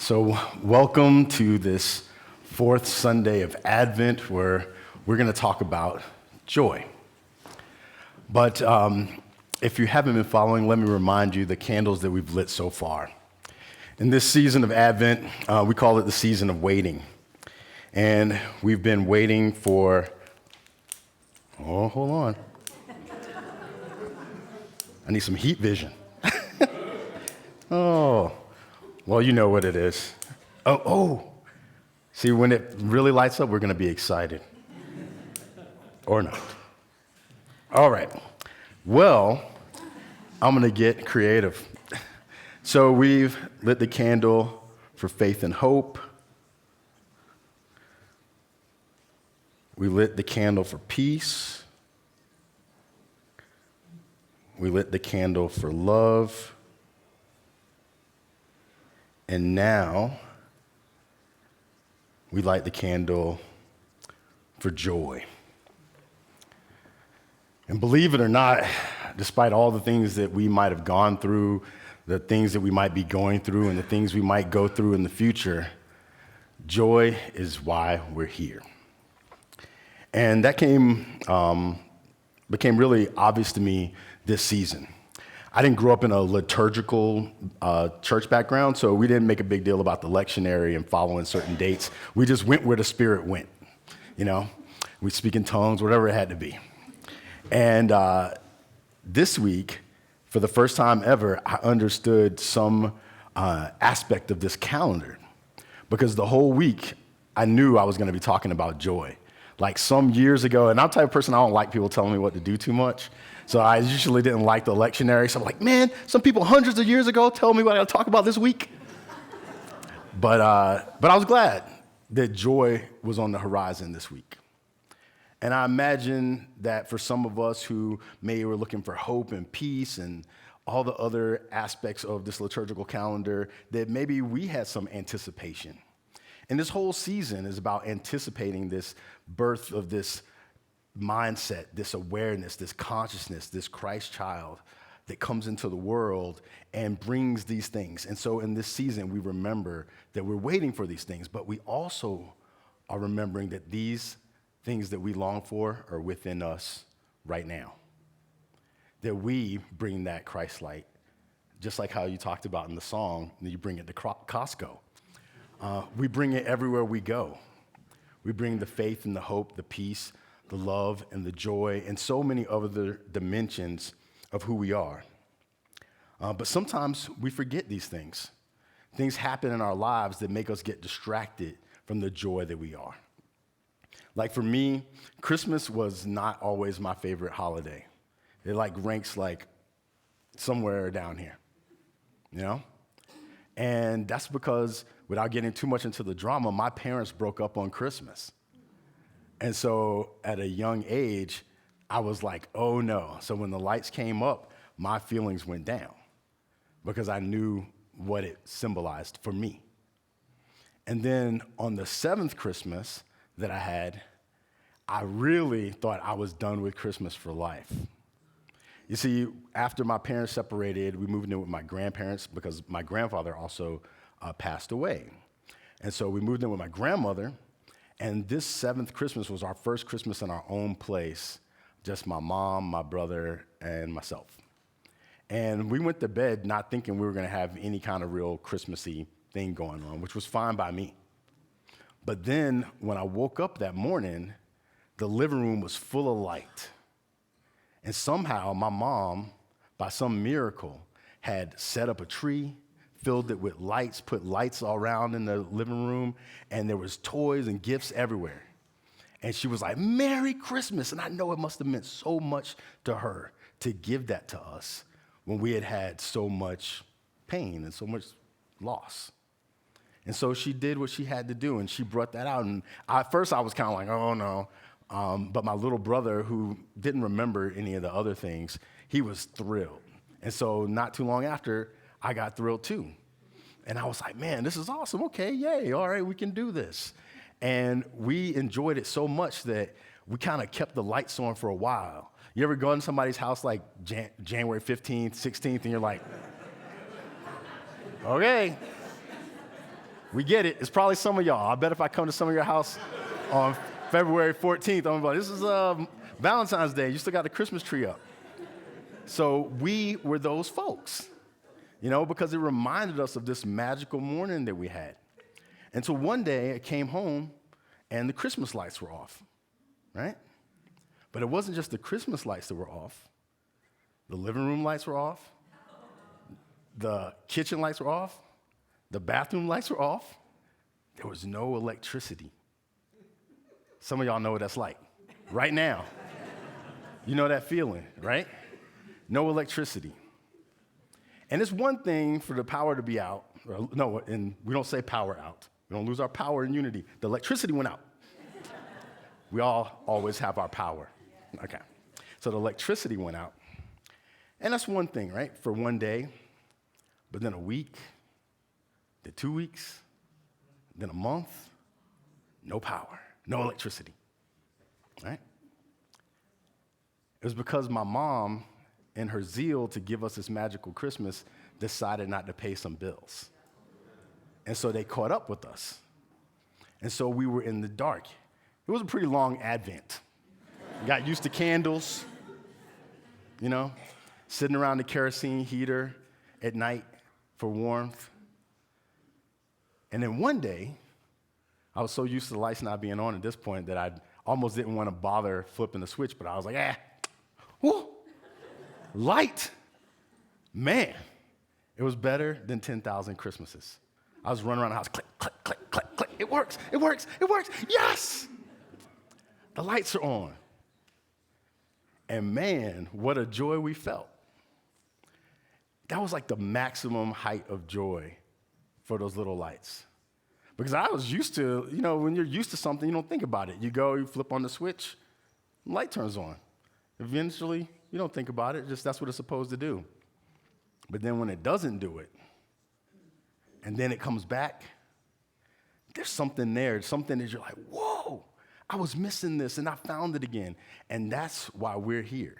So, welcome to this fourth Sunday of Advent where we're going to talk about joy. But if you haven't been following, let me remind you the candles that we've lit so far. In this season of Advent, we call it the season of waiting. And we've been waiting for, hold on. I need some heat vision. Well, you know what it is. See, when it really lights up, we're going to be excited. Or not. All right. Well, I'm going to get creative. So we've lit the candle for faith and hope. We lit the candle for peace. We lit the candle for love. And now, we light the candle for joy. And believe it or not, despite all the things that we might have gone through, the things that we might be going through, and the things we might go through in the future, joy is why we're here. And that became really obvious to me this season. I didn't grow up in a liturgical church background, so we didn't make a big deal about the lectionary and following certain dates. We just went where the Spirit went, We speak in tongues, whatever it had to be. And this week, for the first time ever, I understood some aspect of this calendar. Because the whole week, I knew I was going to be talking about joy. Like some years ago, and I'm the type of person, I don't like people telling me what to do too much. So I usually didn't like the lectionary. So I'm like, man, some people hundreds of years ago told me what I got to talk about this week. But I was glad that joy was on the horizon this week. And I imagine that for some of us who maybe were looking for hope and peace and all the other aspects of this liturgical calendar, that maybe we had some anticipation. And this whole season is about anticipating this birth of this mindset, this awareness, this consciousness, this Christ child that comes into the world and brings these things. And so in this season, we remember that we're waiting for these things, but we also are remembering that these things that we long for are within us right now. That we bring that Christ light, just like how you talked about in the song, that you bring it to Costco. We bring it everywhere we go. We bring the faith and the hope, the peace, the love and the joy, and so many other dimensions of who we are. But sometimes we forget these things. Things happen in our lives that make us get distracted from the joy that we are. Like for me, Christmas was not always my favorite holiday. It ranks somewhere down here, And that's because, without getting too much into the drama, my parents broke up on Christmas. And so at a young age, I was like, oh no. So when the lights came up, my feelings went down because I knew what it symbolized for me. And then on the seventh Christmas that I had, I really thought I was done with Christmas for life. You see, after my parents separated, we moved in with my grandparents because my grandfather also passed away. And so we moved in with my grandmother. And this seventh Christmas was our first Christmas in our own place, just my mom, my brother, and myself. And we went to bed not thinking we were going to have any kind of real Christmassy thing going on, which was fine by me. But then when I woke up that morning, the living room was full of light. And somehow my mom, by some miracle, had set up a tree, filled it with lights, put lights all around in the living room, and there was toys and gifts everywhere. And she was like, Merry Christmas. And I know it must have meant so much to her to give that to us when we had had so much pain and so much loss. And so she did what she had to do, and she brought that out. And at first I was kind of like, oh no. But my little brother, who didn't remember any of the other things, he was thrilled. And so not too long after, I got thrilled too. And I was like, man, this is awesome. Okay, yay, all right, we can do this. And we enjoyed it so much that we kind of kept the lights on for a while. You ever go in somebody's house like January 15th, 16th, and you're like, okay. We get it. It's probably some of y'all. I bet if I come to some of your house on February 14th, I'm like, this is Valentine's Day. You still got the Christmas tree up. So we were those folks, because it reminded us of this magical morning that we had. And so one day I came home and the Christmas lights were off, right? But it wasn't just the Christmas lights that were off. The living room lights were off. The kitchen lights were off. The bathroom lights were off. There was no electricity. Some of y'all know what that's like right now. You know that feeling, right? No electricity. And it's one thing for the power to be out. And we don't say power out. We don't lose our power and unity. The electricity went out. We all always have our power. Okay. So the electricity went out. And that's one thing, right? For one day. But then a week, then 2 weeks, then a month, no power, no electricity, right? It was because my mom, in her zeal to give us this magical Christmas, decided not to pay some bills. And so they caught up with us. And so we were in the dark. It was a pretty long Advent. Got used to candles, sitting around the kerosene heater at night for warmth. And then one day, I was so used to the lights not being on at this point that I almost didn't want to bother flipping the switch, but I was like, whoo, light. Man, it was better than 10,000 Christmases. I was running around the house, click, click, click, click, click. It works, it works, it works. Yes! The lights are on. And man, what a joy we felt. That was like the maximum height of joy for those little lights. Because I was used to, when you're used to something, you don't think about it. You go, you flip on the switch, light turns on. Eventually, you don't think about it, just that's what it's supposed to do. But then when it doesn't do it, and then it comes back, there's something there, something that you're like, whoa, I was missing this and I found it again. And that's why we're here.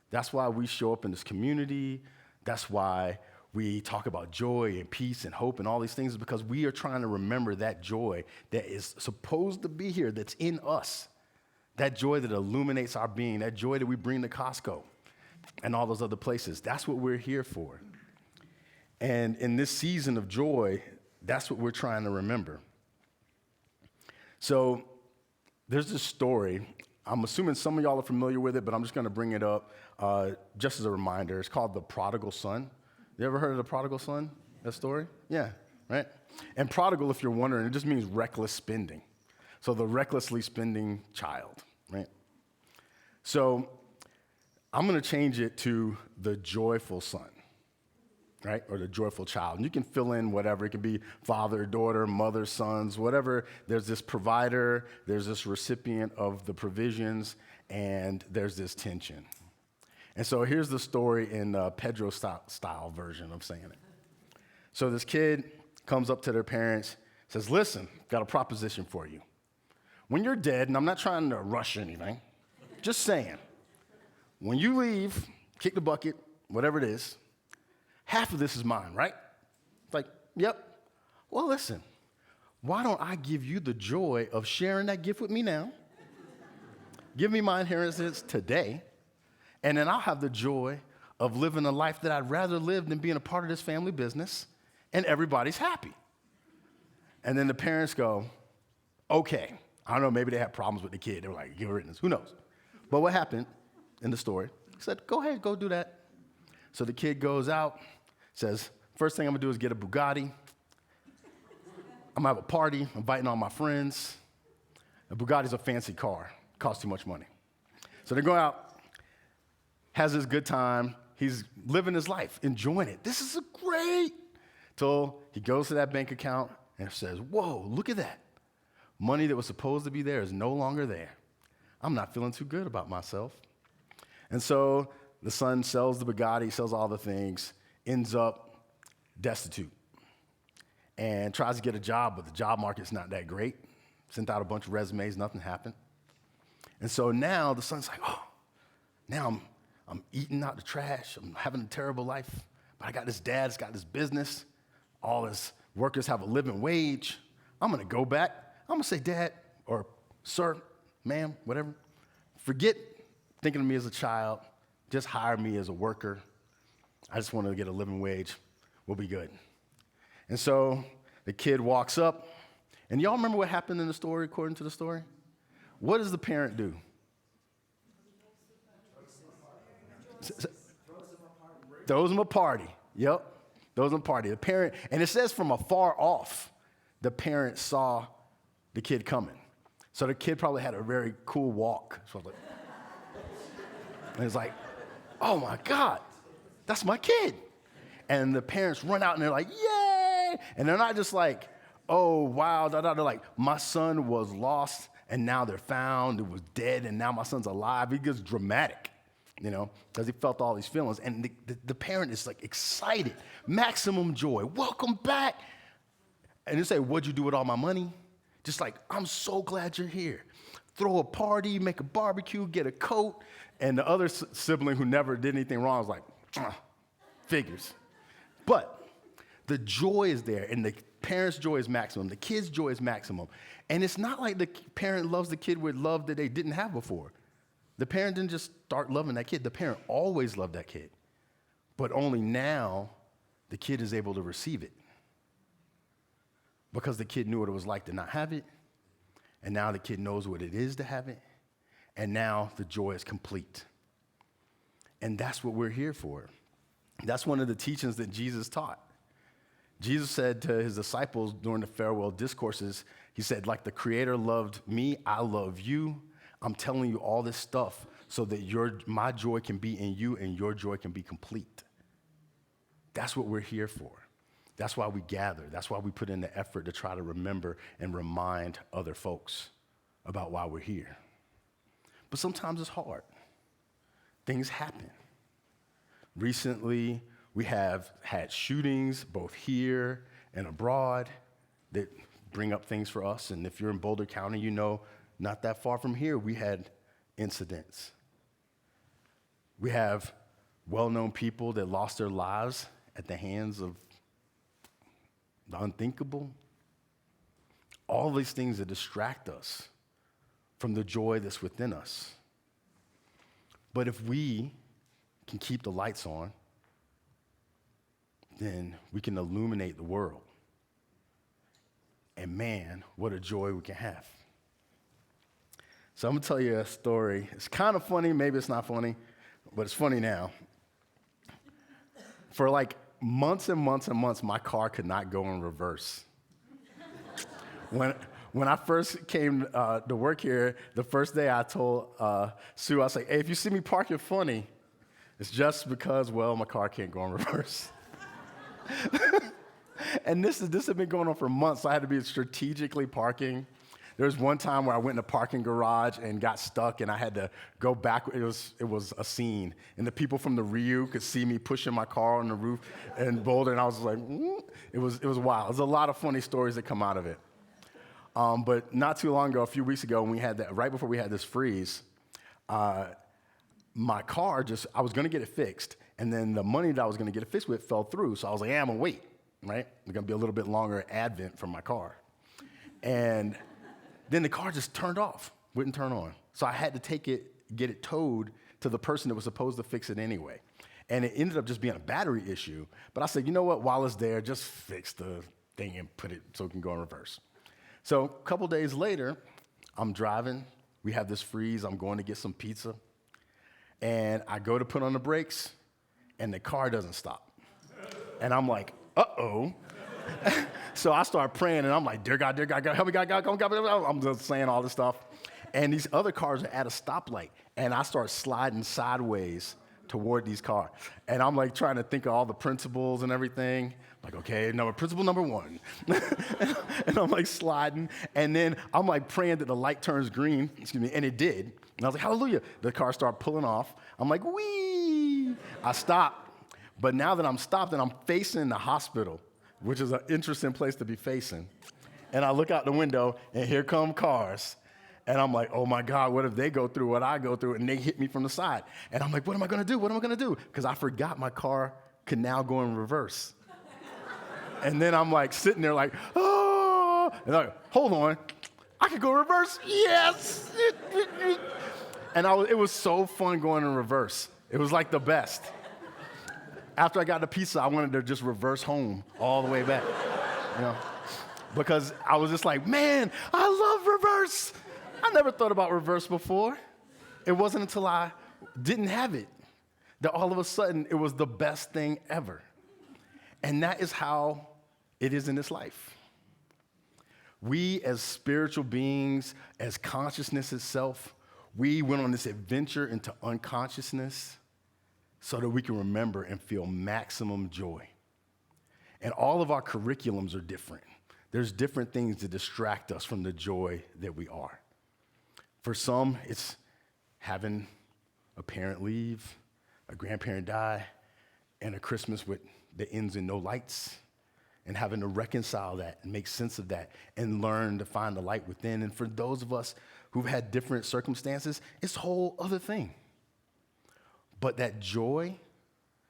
That's why we show up in this community. That's why we talk about joy and peace and hope and all these things, is because we are trying to remember that joy that is supposed to be here, that's in us. That joy that illuminates our being, that joy that we bring to Costco and all those other places. That's what we're here for. And in this season of joy, that's what we're trying to remember. So there's this story. I'm assuming some of y'all are familiar with it, but I'm just going to bring it up just as a reminder. It's called The Prodigal Son. You ever heard of the prodigal son, that story? Yeah, right? And prodigal, if you're wondering, it just means reckless spending. So the recklessly spending child, right? So I'm going to change it to the joyful son, right? Or the joyful child. And you can fill in whatever. It can be father, daughter, mother, sons, whatever. There's this provider, there's this recipient of the provisions, and there's this tension. And so here's the story in Pedro style version of saying it. So this kid comes up to their parents, says, listen, got a proposition for you. When you're dead, and I'm not trying to rush anything, just saying, when you leave, kick the bucket, whatever it is, half of this is mine, right? It's like, yep. Well, listen, why don't I give you the joy of sharing that gift with me now? Give me my inheritance today. And then I'll have the joy of living a life that I'd rather live than being a part of this family business, and everybody's happy. And then the parents go, okay. I don't know, maybe they had problems with the kid. They were like, give her witness, who knows? But what happened in the story, he said, go ahead, go do that. So the kid goes out, says, first thing I'm gonna do is get a Bugatti. I'm gonna have a party, inviting all my friends. A Bugatti's a fancy car, costs too much money. So they go out, has this good time. He's living his life, enjoying it. This is great. Till he goes to that bank account and says, whoa, look at that. Money that was supposed to be there is no longer there. I'm not feeling too good about myself. And so the son sells the Bugatti, sells all the things, ends up destitute, and tries to get a job, but the job market's not that great. Sent out a bunch of resumes, nothing happened. And so now the son's like, oh, now I'm eating out the trash. I'm having a terrible life. But I got this dad that's got this business. All his workers have a living wage, I'm going to go back. I'm going to say, Dad, or sir, ma'am, whatever, forget thinking of me as a child. Just hire me as a worker. I just want to get a living wage. We'll be good. And so the kid walks up, and y'all remember what happened in the story, according to the story? What does the parent do? Throws him a party. Yep. Throws him a party. The parent, and it says from afar off, the parent saw the kid coming. So the kid probably had a very cool walk. So like, and it's like, oh my God, that's my kid. And the parents run out and they're like, yay! And they're not just like, oh, wow, da, da. They're like, my son was lost and now they're found. It was dead and now my son's alive. He gets dramatic, because he felt all these feelings. And the parent is like excited, maximum joy. Welcome back. And they say, what'd you do with all my money? Just like, I'm so glad you're here. Throw a party, make a barbecue, get a coat. And the other sibling who never did anything wrong was like, figures. But the joy is there, and the parent's joy is maximum. The kid's joy is maximum. And it's not like the parent loves the kid with love that they didn't have before. The parent didn't just start loving that kid. The parent always loved that kid. But only now the kid is able to receive it. Because the kid knew what it was like to not have it. And now the kid knows what it is to have it. And now the joy is complete. And that's what we're here for. That's one of the teachings that Jesus taught. Jesus said to his disciples during the farewell discourses, he said, like the Creator loved me, I love you. I'm telling you all this stuff so that my joy can be in you and your joy can be complete. That's what we're here for. That's why we gather. That's why we put in the effort to try to remember and remind other folks about why we're here. But sometimes it's hard. Things happen. Recently, we have had shootings both here and abroad that bring up things for us. And if you're in Boulder County, not that far from here, we had incidents. We have well-known people that lost their lives at the hands of the unthinkable. All these things that distract us from the joy that's within us. But if we can keep the lights on, then we can illuminate the world. And man, what a joy we can have. So I'm gonna tell you a story. It's kind of funny, maybe it's not funny, but it's funny now. For like months and months and months, my car could not go in reverse. When I first came to work here, the first day I told Sue, I was like, hey, if you see me parking funny, it's just because, my car can't go in reverse. And this had been going on for months, so I had to be strategically parking. There was one time where I went in a parking garage and got stuck, and I had to go back. It was a scene, and the people from the RIU could see me pushing my car on the roof in Boulder, and I was like, It was wild. There's a lot of funny stories that come out of it. But not too long ago, a few weeks ago, when we had that, right before we had this freeze, my car I was going to get it fixed, and then the money that I was going to get it fixed with fell through. So I was like, I'm going to wait, right? It's going to be a little bit longer advent from my car. And then the car just turned off, wouldn't turn on. So I had to get it towed to the person that was supposed to fix it anyway. And it ended up just being a battery issue. But I said, you know what, while it's there, just fix the thing and put it so it can go in reverse. So a couple days later, I'm driving. We have this freeze. I'm going to get some pizza. And I go to put on the brakes, and the car doesn't stop. And I'm like, uh-oh. So I start praying, and I'm like, dear God, help me, God. I'm just saying all this stuff. And these other cars are at a stoplight, and I start sliding sideways toward these cars. And I'm like trying to think of all the principles and everything. Like, okay, principle number 1. And I'm like sliding, and then I'm like praying that the light turns green, and it did. And I was like, hallelujah. The car started pulling off. I'm like, whee! I stopped. But now that I'm stopped and I'm facing the hospital, which is an interesting place to be facing, and I look out the window, and here come cars. And I'm like, oh my God, what if they go through what I go through and they hit me from the side? And I'm like, what am I gonna do? Because I forgot my car could now go in reverse. And then I'm like sitting there like, oh, and like, hold on, I could go reverse. Yes. And it was so fun going in reverse. It was like the best. After I got the pizza, I wanted to just reverse home all the way back, because I was just like, man, I love reverse. I never thought about reverse before. It wasn't until I didn't have it that all of a sudden it was the best thing ever. And that is how it is in this life. We as spiritual beings, as consciousness itself, we went on this adventure into unconsciousness so that we can remember and feel maximum joy. And all of our curriculums are different. There's different things that distract us from the joy that we are. For some, it's having a parent leave, a grandparent die, and a Christmas that ends in no lights, and having to reconcile that and make sense of that and learn to find the light within. And for those of us who've had different circumstances, it's a whole other thing. But that joy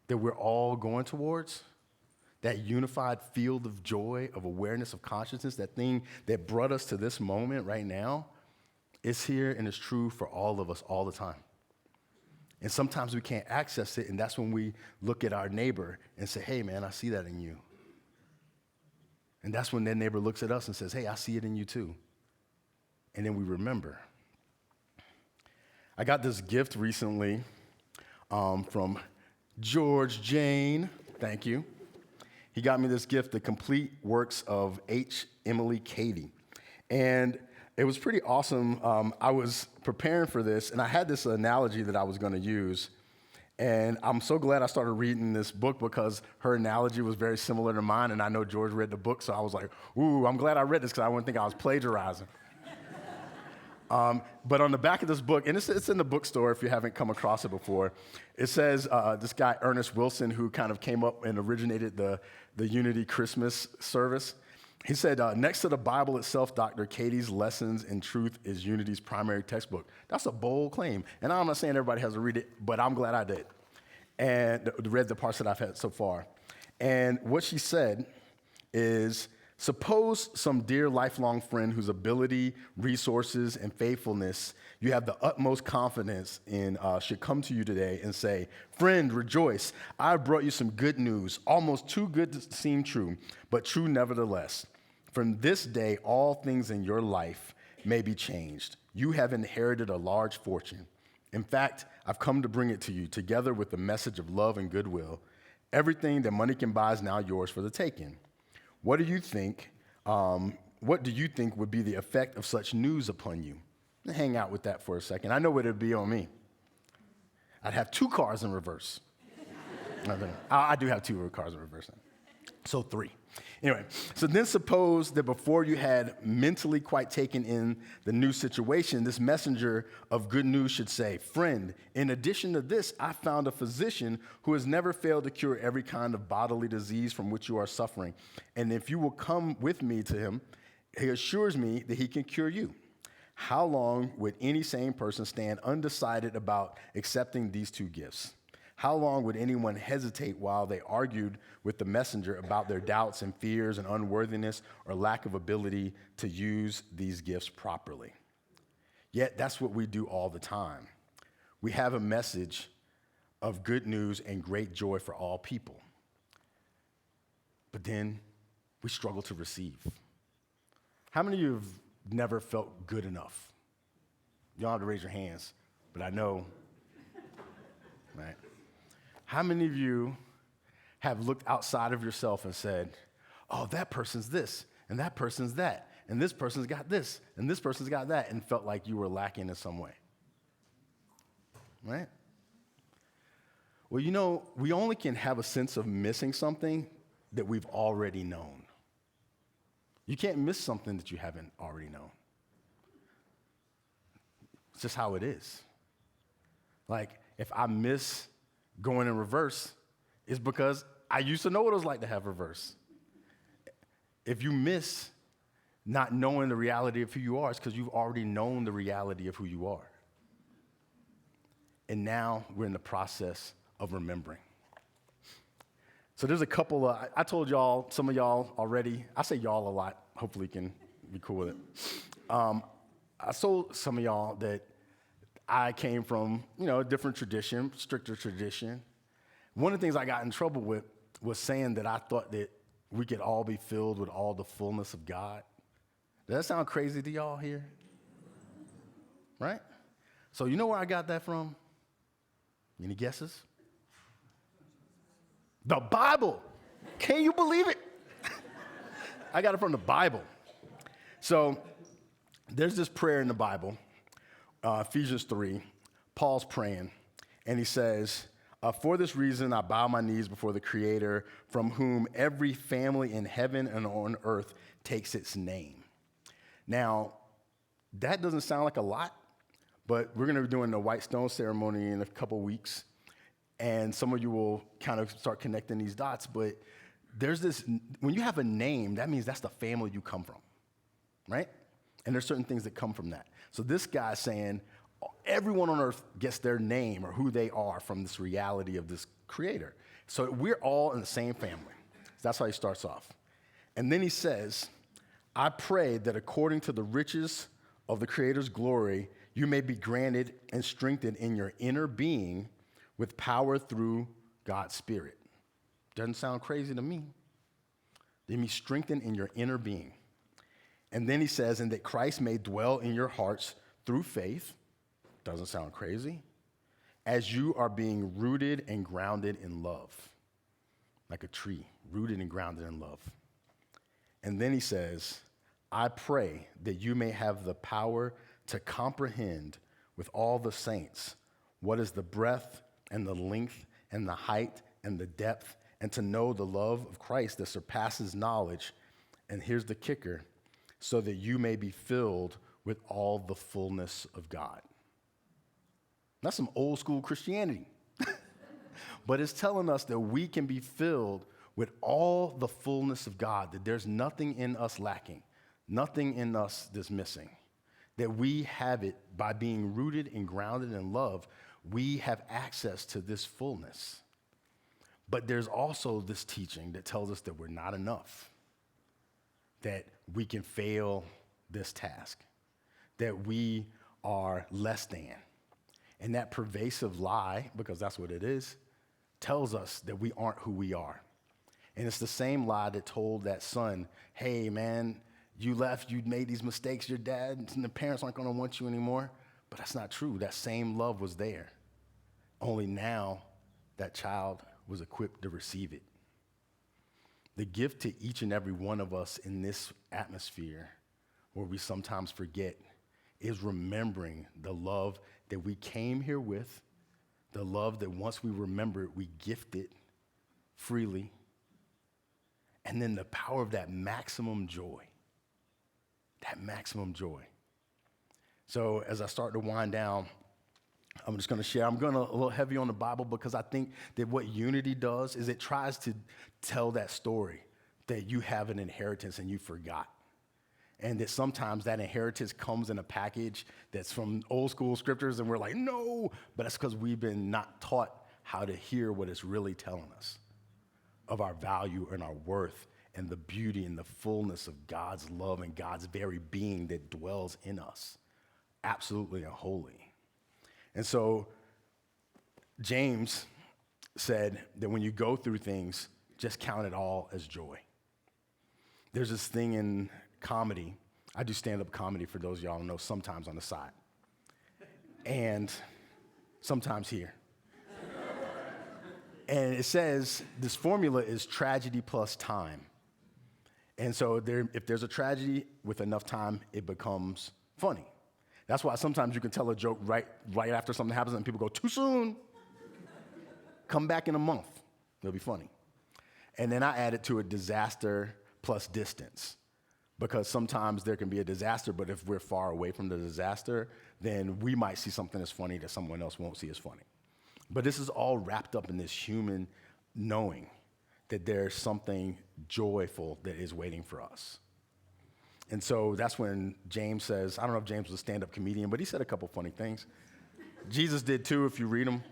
that we're all going towards, that unified field of joy, of awareness, of consciousness, that thing that brought us to this moment right now, is here and is true for all of us all the time. And sometimes we can't access it, and that's when we look at our neighbor and say, hey, man, I see that in you. And that's when that neighbor looks at us and says, hey, I see it in you too. And then we remember. I got this gift recently from George Jane. Thank you. He got me this gift, The Complete Works of H. Emily Cady. And it was pretty awesome. I was preparing for this, and I had this analogy that I was going to use. And I'm so glad I started reading this book because her analogy was very similar to mine, and I know George read the book, so I was like, ooh, I'm glad I read this because I wouldn't think I was plagiarizing. But on the back of this book, and it's in the bookstore if you haven't come across it before, it says this guy, Ernest Wilson, who kind of came up and originated the Unity Christmas service. He said, next to the Bible itself, Dr. Cady's Lessons in Truth is Unity's primary textbook. That's a bold claim. And I'm not saying everybody has to read it, but I'm glad I did. And read the parts that I've had so far. And what she said is, suppose some dear lifelong friend whose ability, resources, and faithfulness you have the utmost confidence in should come to you today and say, friend, rejoice. I brought you some good news, almost too good to seem true, but true nevertheless. From this day, all things in your life may be changed. You have inherited a large fortune. In fact, I've come to bring it to you together with the message of love and goodwill. Everything that money can buy is now yours for the taking. What do you think would be the effect of such news upon you? Hang out with that for a second. I know what it'd be on me. I'd have 2 cars in reverse. I do have 2 cars in reverse. So 3. Anyway, so then suppose that before you had mentally quite taken in the new situation, this messenger of good news should say, friend, in addition to this, I found a physician who has never failed to cure every kind of bodily disease from which you are suffering. And if you will come with me to him, he assures me that he can cure you. How long would any sane person stand undecided about accepting these 2 gifts? How long would anyone hesitate while they argued with the messenger about their doubts and fears and unworthiness or lack of ability to use these gifts properly? Yet that's what we do all the time. We have a message of good news and great joy for all people. But then we struggle to receive. How many of you have never felt good enough? You don't have to raise your hands, but I know, right? How many of you have looked outside of yourself and said, oh, that person's this, and that person's that, and this person's got this, and this person's got that, and felt like you were lacking in some way? Right? Well, we only can have a sense of missing something that we've already known. You can't miss something that you haven't already known. It's just how it is. Like, if I miss going in reverse, it's because I used to know what it was like to have reverse. If you miss not knowing the reality of who you are, it's because you've already known the reality of who you are. And now we're in the process of remembering. So there's a couple of, I told y'all, some of y'all already, I say y'all a lot, hopefully you can be cool with it. I told some of y'all that I came from, a different tradition, stricter tradition. One of the things I got in trouble with was saying that I thought that we could all be filled with all the fullness of God. Does that sound crazy to y'all here? Right? So you know where I got that from? Any guesses? The Bible. Can you believe it? I got it from the Bible. So there's this prayer in the Bible, Ephesians 3. Paul's praying, and he says, for this reason, I bow my knees before the Creator, from whom every family in heaven and on earth takes its name. Now, that doesn't sound like a lot, but we're going to be doing the White Stone ceremony in a couple weeks, and some of you will kind of start connecting these dots, but there's this, when you have a name, that means that's the family you come from, right? And there's certain things that come from that. So this guy's saying, everyone on earth gets their name or who they are from this reality of this Creator. So we're all in the same family. So that's how he starts off. And then he says, I pray that according to the riches of the Creator's glory, you may be granted and strengthened in your inner being with power through God's Spirit. Doesn't sound crazy to me. They be strengthened in your inner being. And then he says, and that Christ may dwell in your hearts through faith. Doesn't sound crazy. As you are being rooted and grounded in love, like a tree, rooted and grounded in love. And then he says, I pray that you may have the power to comprehend with all the saints what is the breadth and the length and the height and the depth, and to know the love of Christ that surpasses knowledge. And here's the kicker, so that you may be filled with all the fullness of God. That's some old school Christianity. But it's telling us that we can be filled with all the fullness of God, that there's nothing in us lacking, nothing in us that's missing, that we have it by being rooted and grounded in love. We have access to this fullness. But there's also this teaching that tells us that we're not enough, that we can fail this task, that we are less than. And that pervasive lie, because that's what it is, tells us that we aren't who we are. And it's the same lie that told that son, hey, man, you left, you made these mistakes, your dad and the parents aren't going to want you anymore. But that's not true. That same love was there. Only now that child was equipped to receive it. The gift to each and every one of us in this atmosphere, where we sometimes forget, is remembering the love that we came here with, the love that once we remember it, we gift it freely, and then the power of that maximum joy. That maximum joy. So as I start to wind down, I'm just going to share. I'm going a little heavy on the Bible because I think that what unity does is it tries to tell that story that you have an inheritance and you forgot. And that sometimes that inheritance comes in a package that's from old school scriptures and we're like, no, but that's because we've been not taught how to hear what it's really telling us of our value and our worth and the beauty and the fullness of God's love and God's very being that dwells in us, absolutely and wholly. And so James said that when you go through things, just count it all as joy. There's this thing in comedy. I do stand-up comedy, for those of y'all who know, sometimes on the side. And sometimes here. And it says this formula is tragedy plus time. And so if there's a tragedy with enough time, it becomes funny. That's why sometimes you can tell a joke right after something happens and people go, too soon. Come back in a month. It'll be funny. And then I added to a disaster plus distance, because sometimes there can be a disaster, but if we're far away from the disaster, then we might see something that's funny that someone else won't see as funny. But this is all wrapped up in this human knowing that there's something joyful that is waiting for us. And so that's when James says, I don't know if James was a stand-up comedian, but he said a couple funny things. Jesus did too, if you read them.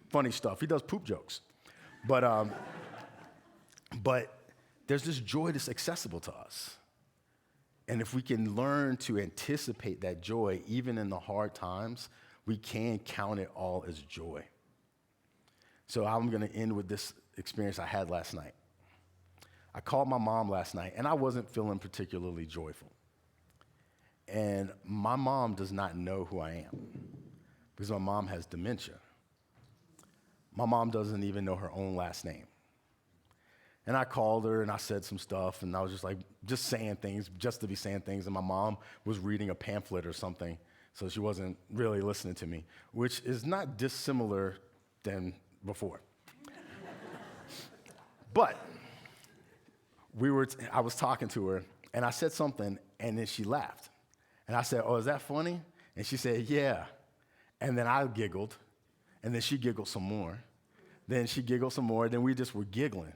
Funny stuff. He does poop jokes. But But there's this joy that's accessible to us. And if we can learn to anticipate that joy, even in the hard times, we can count it all as joy. So I'm going to end with this experience I had last night. I called my mom last night, and I wasn't feeling particularly joyful. And my mom does not know who I am because my mom has dementia. My mom doesn't even know her own last name. And I called her and I said some stuff, and I was just saying things just to be saying things. And my mom was reading a pamphlet or something, so she wasn't really listening to me, which is not dissimilar than before. But I was talking to her, and I said something, and then she laughed. And I said, "Oh, is that funny?" And she said, "Yeah." And then I giggled, and then she giggled some more. Then she giggled some more, then we just were giggling.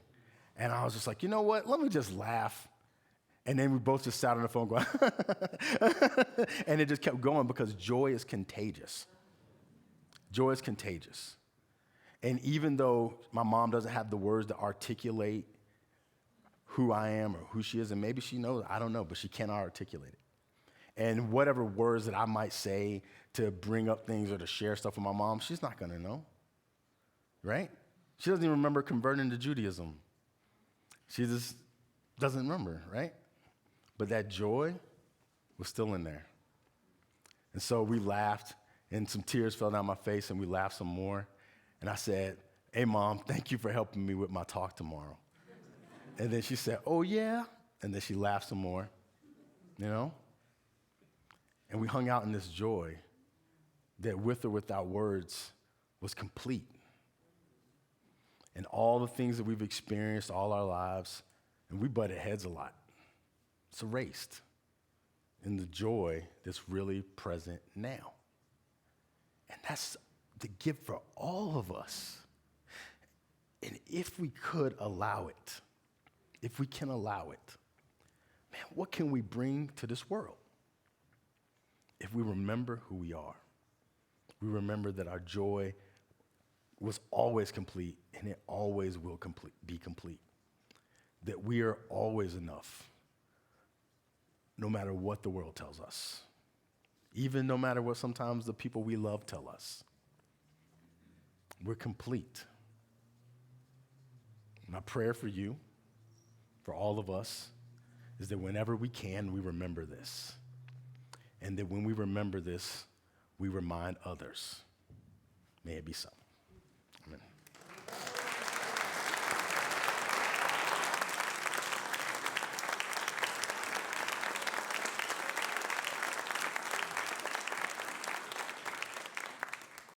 And I was just like, you know what? Let me just laugh. And then we both just sat on the phone going, and it just kept going because joy is contagious. Joy is contagious. And even though my mom doesn't have the words to articulate who I am or who she is, and maybe she knows, I don't know, but she cannot articulate it. And whatever words that I might say to bring up things or to share stuff with my mom, she's not going to know, right? She doesn't even remember converting to Judaism. She just doesn't remember, right? But that joy was still in there. And so we laughed, and some tears fell down my face, and we laughed some more. And I said, "Hey, Mom, thank you for helping me with my talk tomorrow." And then she said, "Oh, yeah?" And then she laughed some more, you know? And we hung out in this joy that with or without words was complete. And all the things that we've experienced all our lives, and we butted heads a lot, it's erased in the joy that's really present now. And that's the gift for all of us. And if we could allow it, if we can allow it, man, what can we bring to this world? If we remember who we are, we remember that our joy was always complete, and it always will be complete. That we are always enough, no matter what the world tells us, even no matter what sometimes the people we love tell us. We're complete. My prayer for you, for all of us, is that whenever we can, we remember this. And that when we remember this, we remind others. May it be so.